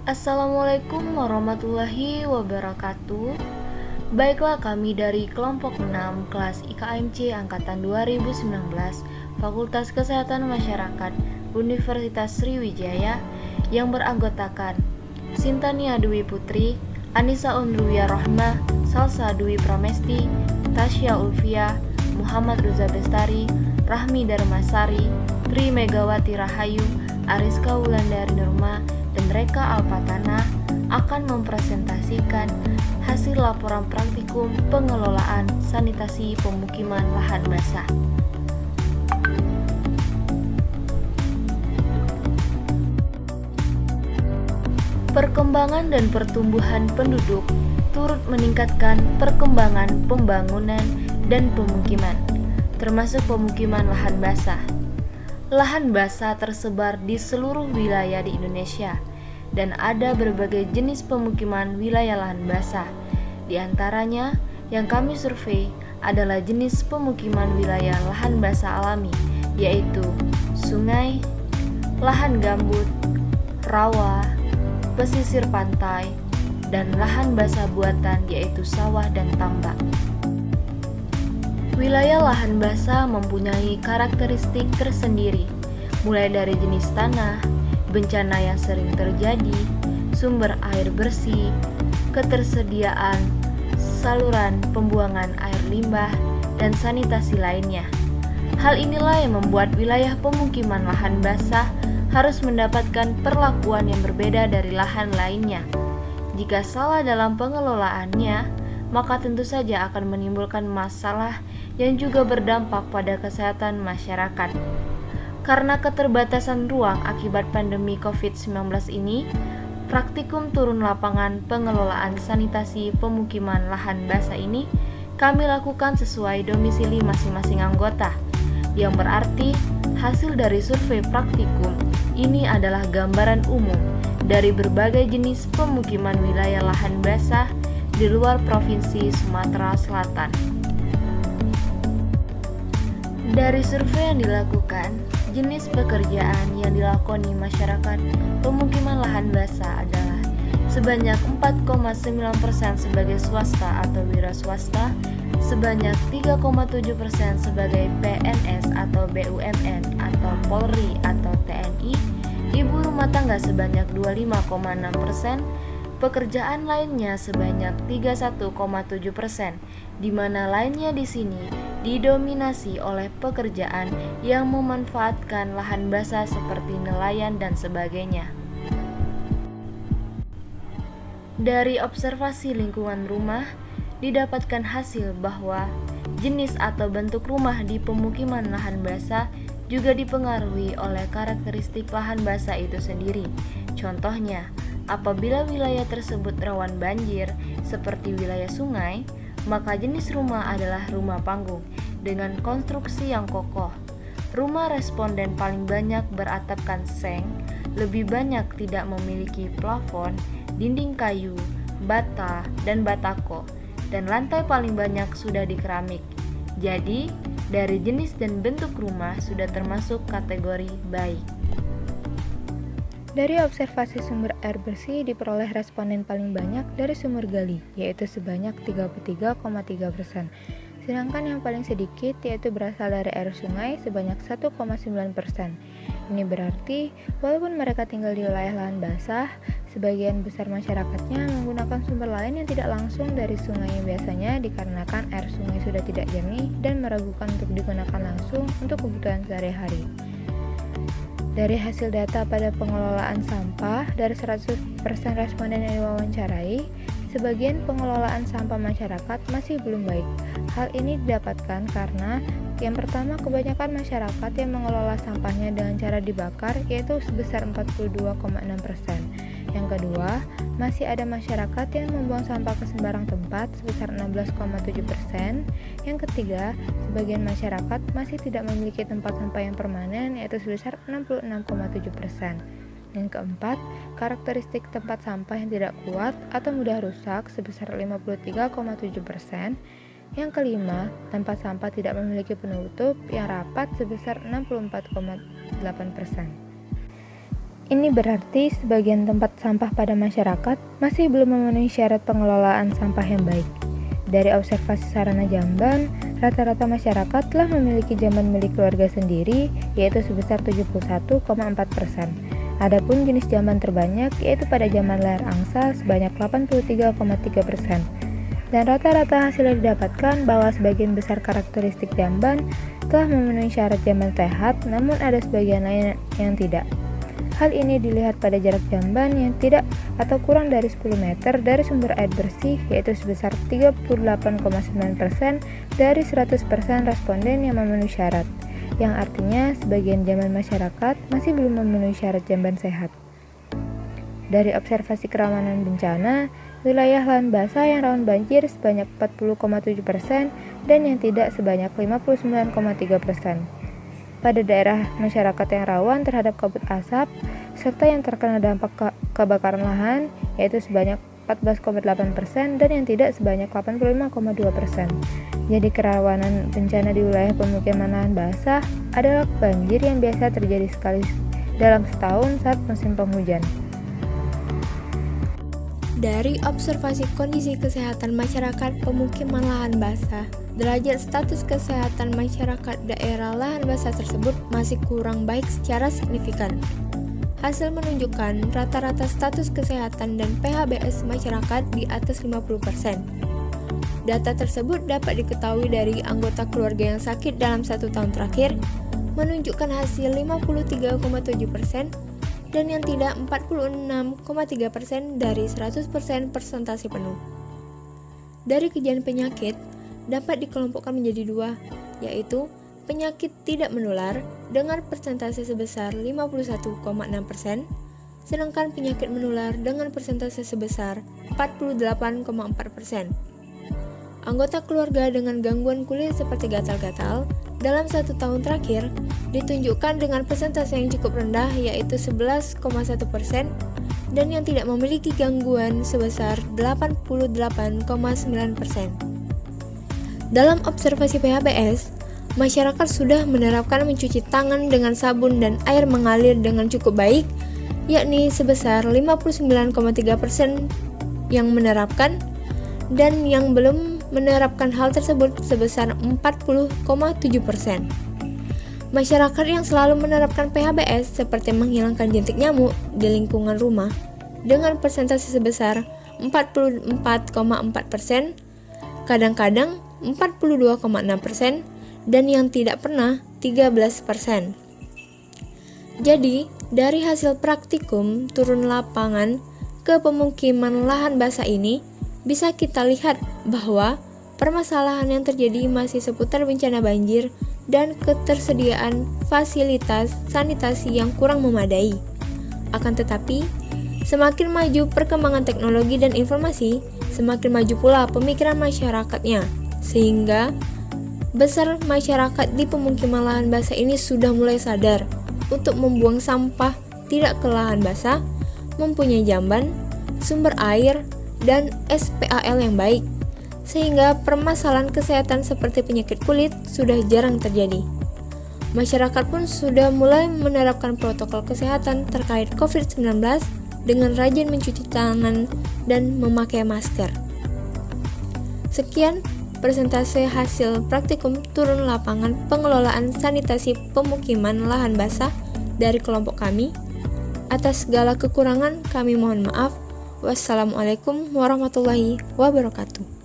Assalamualaikum warahmatullahi wabarakatuh. Baiklah, kami dari kelompok 6 kelas IKMC angkatan 2019 Fakultas Kesehatan Masyarakat Universitas Sriwijaya yang beranggotakan Sintania Dwi Putri, Anissa Undruya Rohmah, Salsa Dwi Pramesti, Tasya Ulfia, Muhammad Ruza Bestari, Rahmi Darmasari, Tri Megawati Rahayu, Ariska Wulandari Nurma, dan Reka Alpatana akan mempresentasikan hasil laporan praktikum pengelolaan sanitasi pemukiman lahan basah. Perkembangan dan pertumbuhan penduduk turut meningkatkan perkembangan pembangunan dan pemukiman, termasuk pemukiman lahan basah. Lahan basah tersebar di seluruh wilayah di Indonesia dan ada berbagai jenis pemukiman wilayah lahan basah. Di antaranya yang kami survei adalah jenis pemukiman wilayah lahan basah alami, yaitu sungai, lahan gambut, rawa, pesisir pantai, dan lahan basah buatan yaitu sawah dan tambak. Wilayah lahan basah mempunyai karakteristik tersendiri, mulai dari jenis tanah, bencana yang sering terjadi, sumber air bersih, ketersediaan saluran pembuangan air limbah, dan sanitasi lainnya. Hal inilah yang membuat wilayah pemukiman lahan basah harus mendapatkan perlakuan yang berbeda dari lahan lainnya. Jika salah dalam pengelolaannya, maka tentu saja akan menimbulkan masalah yang juga berdampak pada kesehatan masyarakat. Karena keterbatasan ruang akibat pandemi COVID-19 ini, praktikum turun lapangan pengelolaan sanitasi pemukiman lahan basah ini kami lakukan sesuai domisili masing-masing anggota, yang berarti hasil dari survei praktikum ini adalah gambaran umum dari berbagai jenis pemukiman wilayah lahan basah di luar Provinsi Sumatera Selatan. Dari survei yang dilakukan, jenis pekerjaan yang dilakoni masyarakat pemukiman lahan basah adalah sebanyak 4,9% sebagai swasta atau wira swasta, sebanyak 3,7% sebagai PNS atau BUMN atau Polri atau TNI, ibu rumah tangga sebanyak 25,6%, pekerjaan lainnya sebanyak 31,7%, di mana lainnya di sini didominasi oleh pekerjaan yang memanfaatkan lahan basah seperti nelayan dan sebagainya. Dari observasi lingkungan rumah, didapatkan hasil bahwa jenis atau bentuk rumah di pemukiman lahan basah juga dipengaruhi oleh karakteristik lahan basah itu sendiri. Contohnya, apabila wilayah tersebut rawan banjir seperti wilayah sungai, maka jenis rumah adalah rumah panggung dengan konstruksi yang kokoh. Rumah responden paling banyak beratapkan seng, lebih banyak tidak memiliki plafon, dinding kayu, bata, dan batako, dan lantai paling banyak sudah di keramik. Jadi, dari jenis dan bentuk rumah sudah termasuk kategori baik. Dari observasi sumber air bersih diperoleh responden paling banyak dari sumur gali, yaitu sebanyak 33,3%. Sedangkan yang paling sedikit yaitu berasal dari air sungai sebanyak 1,9%. Ini berarti, walaupun mereka tinggal di wilayah lahan basah, sebagian besar masyarakatnya menggunakan sumber lain yang tidak langsung dari sungai yang biasanya dikarenakan air sungai sudah tidak jernih dan meragukan untuk digunakan langsung untuk kebutuhan sehari-hari. Dari hasil data pada pengelolaan sampah, dari 100% responden yang diwawancarai, sebagian pengelolaan sampah masyarakat masih belum baik. Hal ini didapatkan karena yang pertama, kebanyakan masyarakat yang mengelola sampahnya dengan cara dibakar, yaitu sebesar 42,6%. Yang kedua, masih ada masyarakat yang membuang sampah ke sembarang tempat sebesar 16,7%. Yang ketiga, sebagian masyarakat masih tidak memiliki tempat sampah yang permanen, yaitu sebesar 66,7%. Yang keempat, karakteristik tempat sampah yang tidak kuat atau mudah rusak sebesar 53,7%. Yang kelima, tempat sampah tidak memiliki penutup yang rapat sebesar 64,8%. Ini berarti sebagian tempat sampah pada masyarakat masih belum memenuhi syarat pengelolaan sampah yang baik. Dari observasi sarana jamban, rata-rata masyarakat telah memiliki jamban milik keluarga sendiri, yaitu sebesar 71,4%. Adapun jenis jamban terbanyak yaitu pada jamban layar angsa sebanyak 83,3%. Dan rata-rata hasil yang didapatkan bahwa sebagian besar karakteristik jamban telah memenuhi syarat jamban sehat, namun ada sebagian lain yang tidak. Hal ini dilihat pada jarak jamban yang tidak atau kurang dari 10 meter dari sumber air bersih, yaitu sebesar 38,9% dari 100% responden yang memenuhi syarat, yang artinya sebagian jamban masyarakat masih belum memenuhi syarat jamban sehat. Dari observasi kerawanan bencana, wilayah lahan basah yang rawan banjir sebanyak 40,7% dan yang tidak sebanyak 59,3%. Pada daerah masyarakat yang rawan terhadap kabut asap, serta yang terkena dampak kebakaran lahan, yaitu sebanyak 14,8% dan yang tidak sebanyak 85,2%. Jadi kerawanan bencana di wilayah pemukiman lahan basah adalah banjir yang biasa terjadi sekali dalam setahun saat musim penghujan. Dari observasi kondisi kesehatan masyarakat pemukiman lahan basah, derajat status kesehatan masyarakat daerah lahan basah tersebut masih kurang baik secara signifikan. Hasil menunjukkan rata-rata status kesehatan dan PHBS masyarakat di atas 50%. Data tersebut dapat diketahui dari anggota keluarga yang sakit dalam 1 tahun terakhir, menunjukkan hasil 53,7%, dan yang tidak 46,3% dari 100% persentase penuh. Dari kejadian penyakit dapat dikelompokkan menjadi 2, yaitu penyakit tidak menular dengan persentase sebesar 51,6%, sedangkan penyakit menular dengan persentase sebesar 48,4%. Anggota keluarga dengan gangguan kulit seperti gatal-gatal dalam 1 tahun terakhir ditunjukkan dengan persentase yang cukup rendah, yaitu 11,1%, dan yang tidak memiliki gangguan sebesar 88,9%. Dalam observasi PHBS, masyarakat sudah menerapkan mencuci tangan dengan sabun dan air mengalir dengan cukup baik, yakni sebesar 59,3% yang menerapkan, dan yang belum menerapkan hal tersebut sebesar 40,7%. Masyarakat yang selalu menerapkan PHBS seperti menghilangkan jentik nyamuk di lingkungan rumah dengan persentase sebesar 44,4%, kadang-kadang 42,6%, dan yang tidak pernah 13%. Jadi, dari hasil praktikum turun lapangan ke pemukiman lahan basah ini, bisa kita lihat bahwa permasalahan yang terjadi masih seputar bencana banjir dan ketersediaan fasilitas sanitasi yang kurang memadai. Akan tetapi, semakin maju perkembangan teknologi dan informasi, semakin maju pula pemikiran masyarakatnya, sehingga besar masyarakat di pemukiman lahan basah ini sudah mulai sadar untuk membuang sampah tidak ke lahan basah, mempunyai jamban, sumber air, dan SPAL yang baik, sehingga permasalahan kesehatan seperti penyakit kulit sudah jarang terjadi. Masyarakat pun sudah mulai menerapkan protokol kesehatan terkait COVID-19 dengan rajin mencuci tangan dan memakai masker. Sekian presentase hasil praktikum turun lapangan pengelolaan sanitasi pemukiman lahan basah dari kelompok kami. Atas segala kekurangan kami mohon maaf. Wassalamualaikum warahmatullahi wabarakatuh.